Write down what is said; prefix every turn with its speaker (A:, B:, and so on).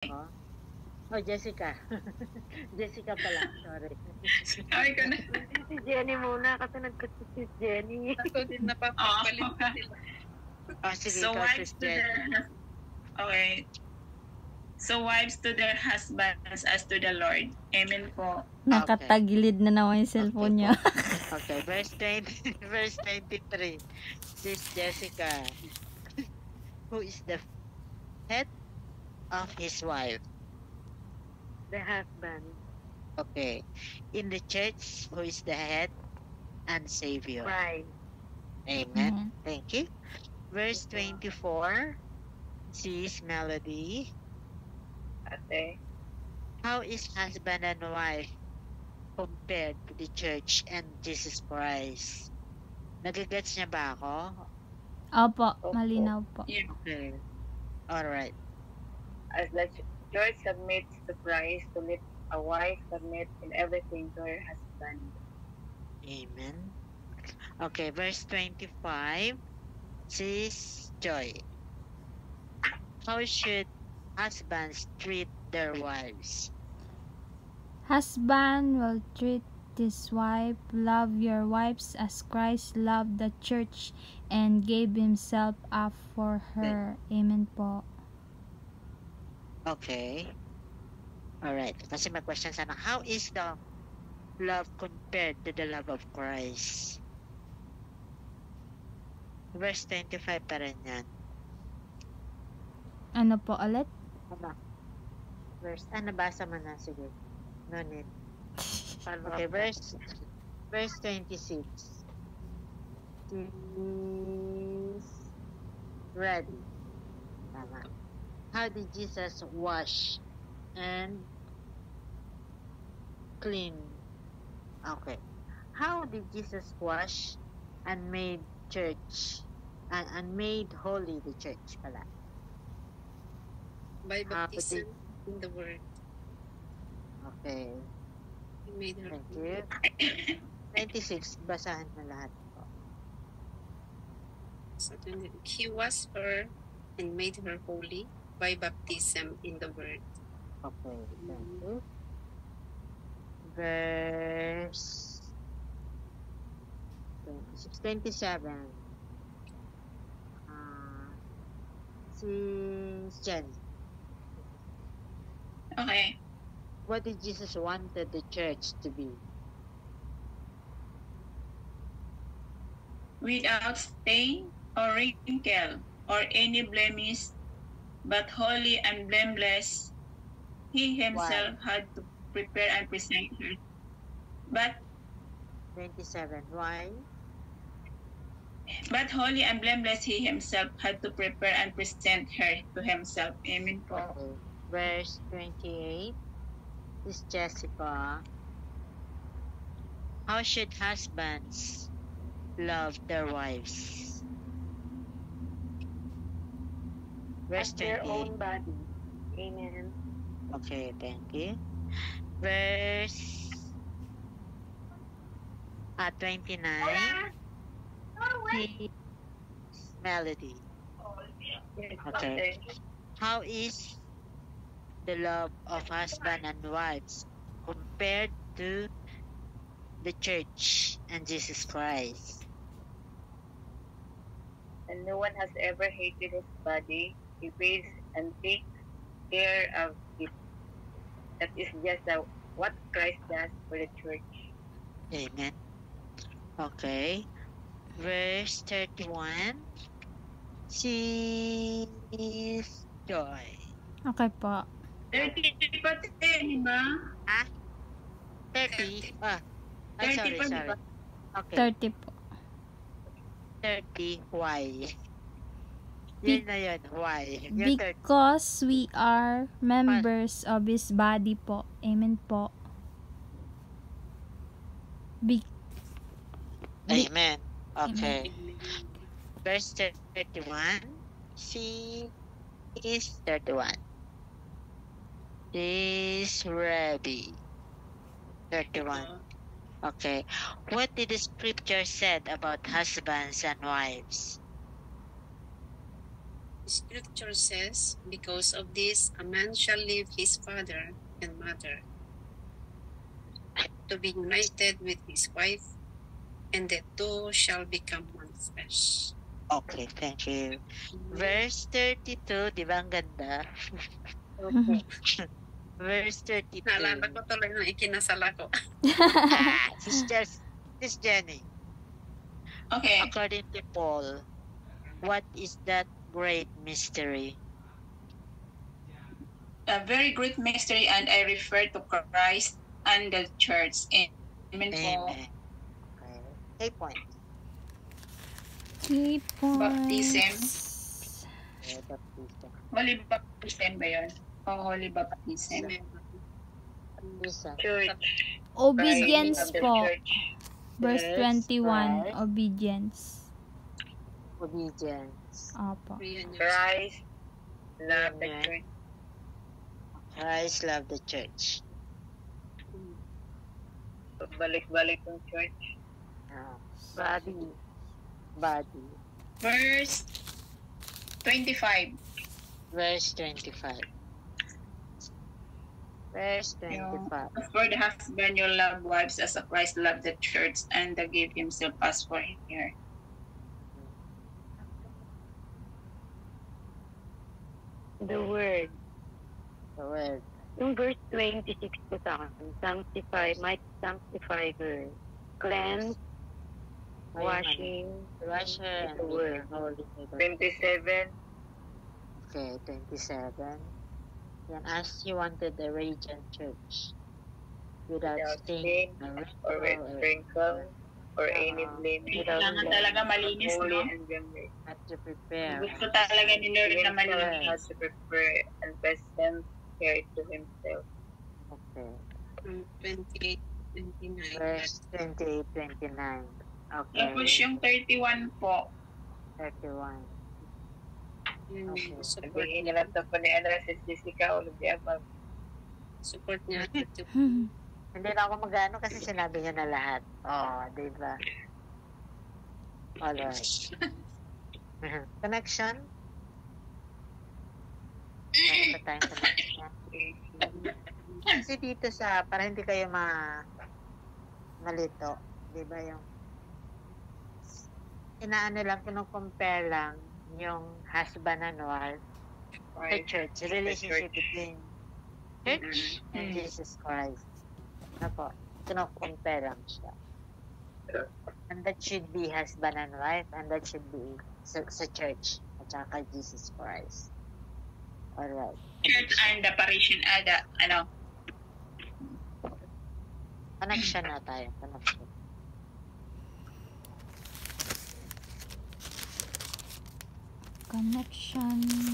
A: Ako? Oh, Jessica. Jessica pala, sorry.
B: Sabi ko na.
C: Si Jenny muna kasi nagkatsi si Jenny.
B: Ako din napapapalit ko sila.
A: Oh, sige,
B: So
A: ikaw,
B: wives
A: Sis
B: to
A: Jenny.
B: their okay. So wives to their husbands as to the Lord. Amen po.
D: Nakatagilid na naman yung cellphone niya.
A: Okay, verse 20, verse 23. Sis Jessica. Who is the head of his wife?
C: The husband.
A: Okay. In the church, who is the head and savior?
C: Right.
A: Amen. Thank you. Verse 24. Sis Melody.
B: Ate.
A: How is husband and wife compared to the church and Jesus Christ? Nagigets niya ba ako?
D: Opo, malinaw po.
B: Yeah.
A: Okay. Alright.
B: As the church submits to Christ, to let a wife submit in everything to her husband.
A: Amen. Okay, verse 25. Sis Joy. How should husbands treat their wives?
D: Husband will treat his wife, love your wives as Christ loved the church and gave himself up for her. Amen po.
A: Okay. Alright. Kasi may question sana. How is the love compared to the love of Christ? Verse 25 pa rin yan.
D: Ano po ulit?
A: Ano? Nabasa mo na. Sige. No need. Okay, verse 26. Is ready. Tama. How did Jesus wash and clean? Okay. How did Jesus wash and made church and made holy the church pala?
E: By baptism in the word.
A: Okay.
E: He made her
A: Thank you. 96. Basahan na lahat po.
E: So, he was her and made her holy by baptism in the word.
A: Okay. Thank you. Verse 26, 27. Sis Jenny.
B: Okay.
A: What did Jesus wanted the church to be?
B: Without stain or wrinkle or any blemish, but holy and blameless, he himself had to prepare and present her. But
A: 27. Why?
B: But holy and blameless, he himself had to prepare and present her to himself. Amen po.
A: Okay. Verse 28. This Jessica. How should husbands love their wives? Verse
C: As their
A: 28.
C: own body. Amen.
A: Okay, thank you. Verse 29. Melody. Okay. How is the love of husband and wives compared to the church and Jesus Christ?
B: And no one has ever hated his body. He pays and takes care of it. That is just what Christ does for the church.
A: Amen. Okay. Verse 31. Sis Joy.
D: Okay po.
B: 30 pa din, ba?
A: 30?
B: 30
A: sorry,
B: pa,
A: sorry.
B: diba?
A: Okay.
D: 30 po.
A: 30. Why? Yun na yun. Why? Yung 30.
D: Because we are members of His body po. Amen po.
A: Amen. Okay. Verse 31. She is 31. Is ready. 31. Okay. What did the scripture said about husbands and wives?
E: Scripture says, because of this, a man shall leave his father and mother to be united with his wife, and the two shall become one flesh.
A: Okay, thank you. Verse 32, di ba ang ganda? Verse 32.
E: Naalala ko tuloy nung ikinasal ako.
A: Sis Jenny,
B: Okay.
A: according to Paul, what is that great mystery?
B: A very great mystery, and I refer to Christ and the church. Amen po.
A: Amen. Okay. 8 points.
D: 3 points.
B: Baptism.
A: Okay, baptism.
B: Holy baptism ba yun? O holy baptism?
A: Baptism.
C: Church.
D: Obedience
C: Christ of the
D: po.
C: church.
D: Verse
A: Yes,
D: 21,
A: right.
D: obedience.
A: Obedience.
D: Opo.
C: Christ. Love the
A: Amen.
C: church.
A: Christ love the church.
C: Balik-balik ng church.
A: Body. Body.
B: Verse 25.
A: Verse 25. Verse 25.
B: For the husband, you love wives as a Christ loved the church and gave himself as for her.
C: The word.
A: The word.
C: Yung verse 26 po sa akin, sanctify, might sanctify her. Cleanse, washing,
A: Wash her and
C: the
A: make
C: word.
A: her holy.
C: 27.
A: Okay, 27. Yan, as you wanted the radiant church. Without
C: Without
A: stain,
C: stain, or with sprinkle, or any blame.
B: Kailangan talaga malinis,
C: Holy
B: no?
C: and blameless.
A: Not to prepare.
B: Gusto talaga ni Lord na
C: Even for how
B: malinis.
C: to prepare and present her to himself.
A: Okay.
E: 28, 29.
A: Verse 28, 29. Okay.
B: Tapos yung 31 po,
A: 31.
E: Yun,
A: Okay.
E: support,
C: Sabihin nila ito po ni Andres is Jessica o Lubiabag.
E: support niya.
A: Hindi na ako mag-ano kasi sinabi niya na lahat. Oh, di ba? Alright. Connection? Meron pa tayong connection. Kasi dito sa, para hindi kayo malito, di ba yung inaano lang, kino-compare lang yung husband and wife sa
C: Right.
A: church, relationship between church and Jesus Christ. Ano po, kino-compare lang siya. And that should be husband and wife, and that should be sa church at saka Jesus Christ. Alright.
B: church and the parish,
A: Connection na tayo. Connection.
D: Connection.